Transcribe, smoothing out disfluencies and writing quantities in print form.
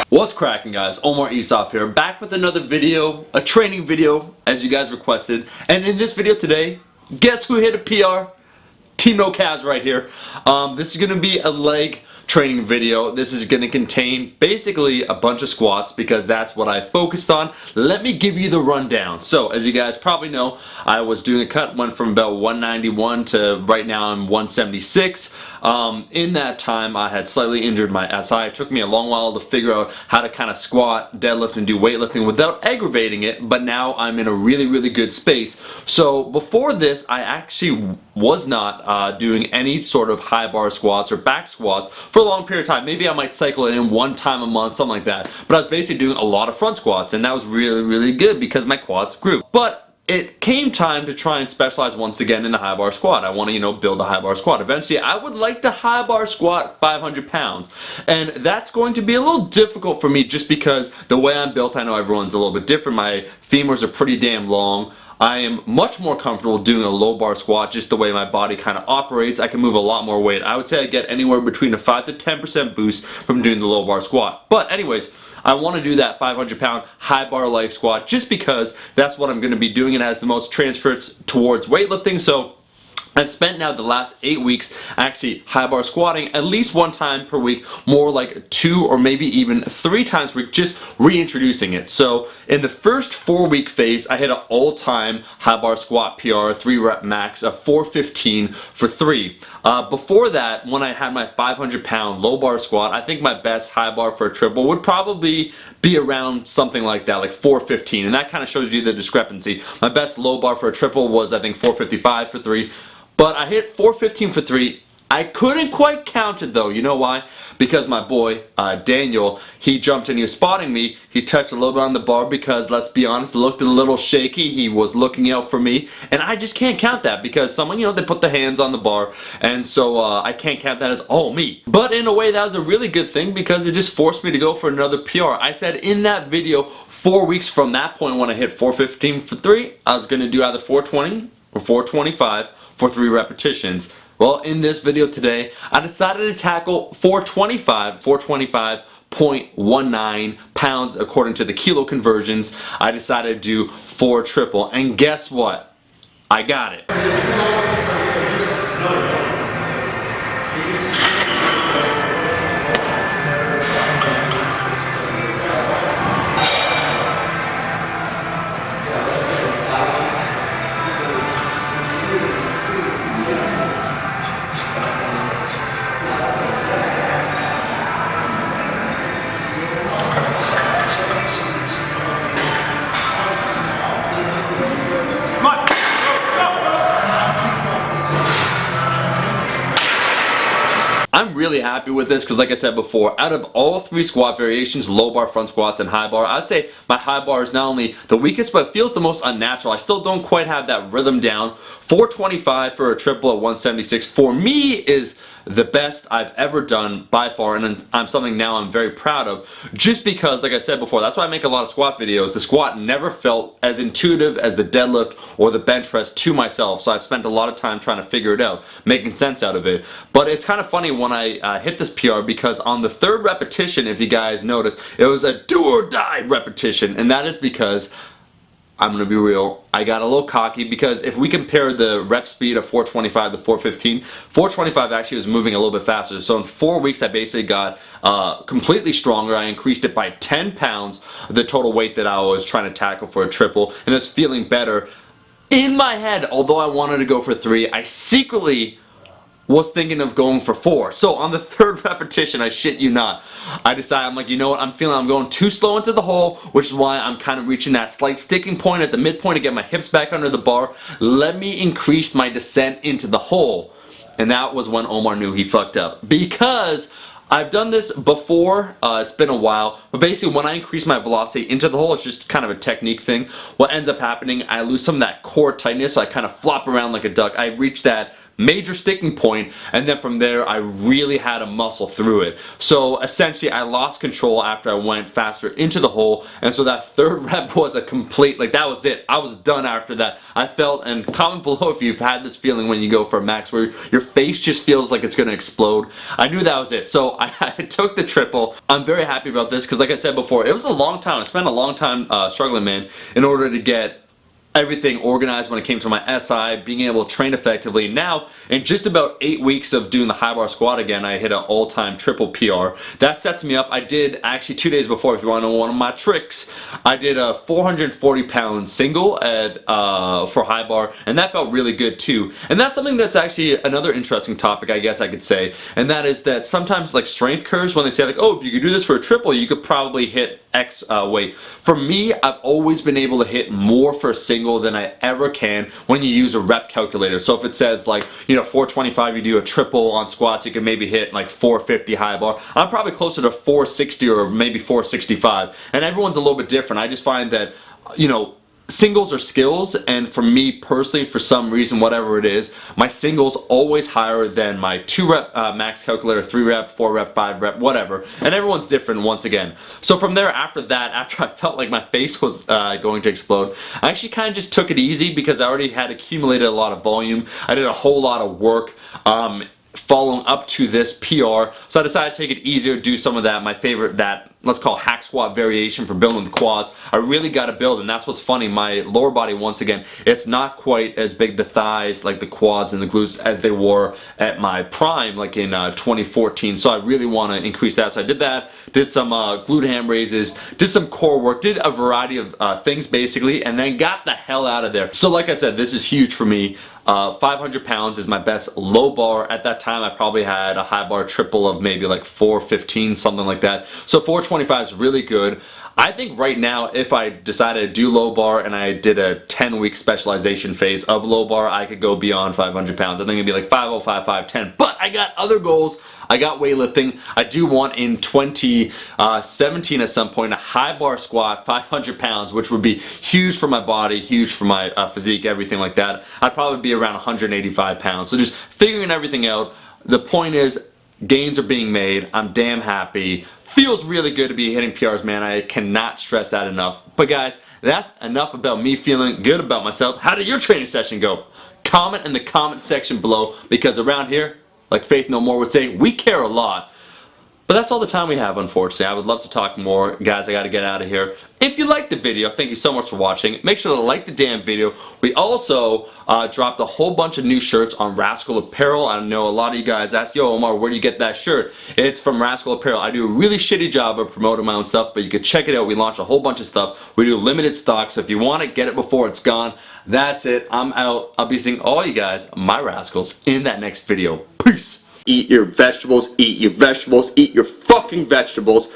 What's cracking, guys? Omar Isaf here, back with another video, a training video as you guys requested. And in this video today, guess who hit a PR? Team No Calves right here. This is going to be a leg training video. This is going to contain basically a bunch of squats because that's what I focused on. Let me give you the rundown. So as you guys probably know, I was doing a cut, went from about 191 to right now I'm 176. In that time I had slightly injured my SI. It took me a long while to figure out how to kind of squat, deadlift, and do weightlifting without aggravating it, but now I'm in a really good space. So before this I actually was not doing any sort of high bar squats or back squats for a long period of time. Maybe I might cycle it in one time a month, something like that. But I was basically doing a lot of front squats, and that was really good because my quads grew. But it came time to try and specialize once again in the high bar squat. I want to, build a high bar squat. Eventually, I would like to high bar squat 500 pounds. And that's going to be a little difficult for me just because the way I'm built, I know everyone's a little bit different. My femurs are pretty damn long. I am much more comfortable doing a low bar squat just the way my body kind of operates. I can move a lot more weight. I would say I get anywhere between a 5 to 10% boost from doing the low bar squat. But anyways, I want to do that 500 pound high bar life squat just because that's what I'm going to be doing. It has the most transfers towards weightlifting. So I've spent now the last 8 weeks actually high bar squatting at least one time per week, more like 2 or maybe even 3 times per week, just reintroducing it. So in the first 4-week phase, I hit an all-time high bar squat PR, 3 rep max of 415 for 3. Before that, when I had my 500 pound low bar squat, I think my best high bar for a triple would probably be around something like that, like 415, and that kind of shows you the discrepancy. My best low bar for a triple was I think 455 for 3. But I hit 415 for 3. I couldn't quite count it though. You know why? Because my boy, Daniel, he jumped in, he was spotting me. He touched a little bit on the bar because, let's be honest, it looked a little shaky. He was looking out for me. And I just can't count that because someone, they put the hands on the bar. And so I can't count that as all me. But in a way, that was a really good thing because it just forced me to go for another PR. I said in that video, 4 weeks from that point when I hit 415 for 3, I was going to do either 420 or 425. For 3 repetitions. Well, in this video today, I decided to tackle 425.19 pounds according to the kilo conversions. I decided to do 4 triple, and guess what? I got it. I'm really happy with this because, like I said before, out of all 3 squat variations, low bar, front squats, and high bar, I'd say my high bar is not only the weakest but feels the most unnatural. I still don't quite have that rhythm down. 425 for a triple at 176 for me is the best I've ever done by far, and I'm something now I'm very proud of just because, like I said before, that's why I make a lot of squat videos. The squat never felt as intuitive as the deadlift or the bench press to myself, so I've spent a lot of time trying to figure it out, making sense out of it. But it's kind of funny when I hit this PR because on the 3rd repetition, if you guys notice, it was a do or die repetition, and that is because I'm going to be real, I got a little cocky because if we compare the rep speed of 425 to 415, 425 actually was moving a little bit faster. So in 4 weeks I basically got completely stronger. I increased it by 10 pounds, the total weight that I was trying to tackle for a triple, and it's feeling better. In my head, although I wanted to go for 3, I secretly was thinking of going for 4. So on the 3rd repetition, I shit you not, I decided, I'm like, you know what, I'm feeling I'm going too slow into the hole, which is why I'm kind of reaching that slight sticking point at the midpoint to get my hips back under the bar. Let me increase my descent into the hole. And that was when Omar knew he fucked up. Because I've done this before, it's been a while, but basically when I increase my velocity into the hole, it's just kind of a technique thing. What ends up happening, I lose some of that core tightness, so I kind of flop around like a duck. I reach that major sticking point, and then from there I really had to muscle through it. So essentially I lost control after I went faster into the hole, and so that third rep was a complete, like, that was it. I was done after that. I felt, and comment below if you've had this feeling when you go for a max where your face just feels like it's gonna explode. I knew that was it, so I took the triple. I'm very happy about this because, like I said before, it was a long time. I spent a long time struggling, man, in order to get everything organized when it came to my SI, being able to train effectively. Now, in just about 8 weeks of doing the high bar squat again, I hit an all-time triple PR. That sets me up. I did, actually 2 days before, if you want to know one of my tricks, I did a 440-pound single at for high bar, and that felt really good too. And that's something that's actually another interesting topic, I guess I could say, and that is that sometimes, like, strength curves, when they say, like, oh, if you could do this for a triple, you could probably hit X weight. For me, I've always been able to hit more for a single than I ever can when you use a rep calculator. So if it says, like, you know, 425, you do a triple on squats, you can maybe hit like 450 high bar. I'm probably closer to 460 or maybe 465, and everyone's a little bit different. I just find that, you know, singles are skills, and for me personally, for some reason, whatever it is, my singles always higher than my 2 rep max calculator, 3 rep, 4 rep, 5 rep, whatever, and everyone's different once again. So from there, after that, after I felt like my face was going to explode, I actually kind of just took it easy because I already had accumulated a lot of volume. I did a whole lot of work following up to this PR, so I decided to take it easier, do some of that, my favorite, that let's call hack squat variation for building the quads. I really got to build, and that's what's funny, my lower body, once again, it's not quite as big, the thighs, like the quads and the glutes, as they were at my prime, like in 2014, so I really want to increase that. So I did that, did some glute ham raises, did some core work, did a variety of things basically, and then got the hell out of there. So like I said, this is huge for me. 500 pounds is my best low bar. At that time, I probably had a high bar triple of maybe like 415, something like that. So 425 is really good. I think right now, if I decided to do low bar and I did a 10-week specialization phase of low bar, I could go beyond 500 pounds. I think it'd be like 505, 510. But I got other goals. I got weightlifting. I do want in 2017 at some point a high bar squat, 500 pounds, which would be huge for my body, huge for my physique, everything like that. I'd probably be around 185 pounds. So just figuring everything out. The point is, gains are being made. I'm damn happy. Feels really good to be hitting PRs, man. I cannot stress that enough. But guys, that's enough about me feeling good about myself. How did your training session go? Comment in the comment section below, because around here, like Faith No More would say, we care a lot. But that's all the time we have, unfortunately. I would love to talk more. Guys, I gotta get out of here. If you liked the video, thank you so much for watching. Make sure to like the damn video. We also dropped a whole bunch of new shirts on Rascal Apparel. I know a lot of you guys ask, yo, Omar, where do you get that shirt? It's from Rascal Apparel. I do a really shitty job of promoting my own stuff, but you can check it out. We launched a whole bunch of stuff. We do limited stock, so if you want it, get it before it's gone. That's it. I'm out. I'll be seeing all you guys, my rascals, in that next video. Peace. Eat your vegetables, eat your vegetables, eat your fucking vegetables.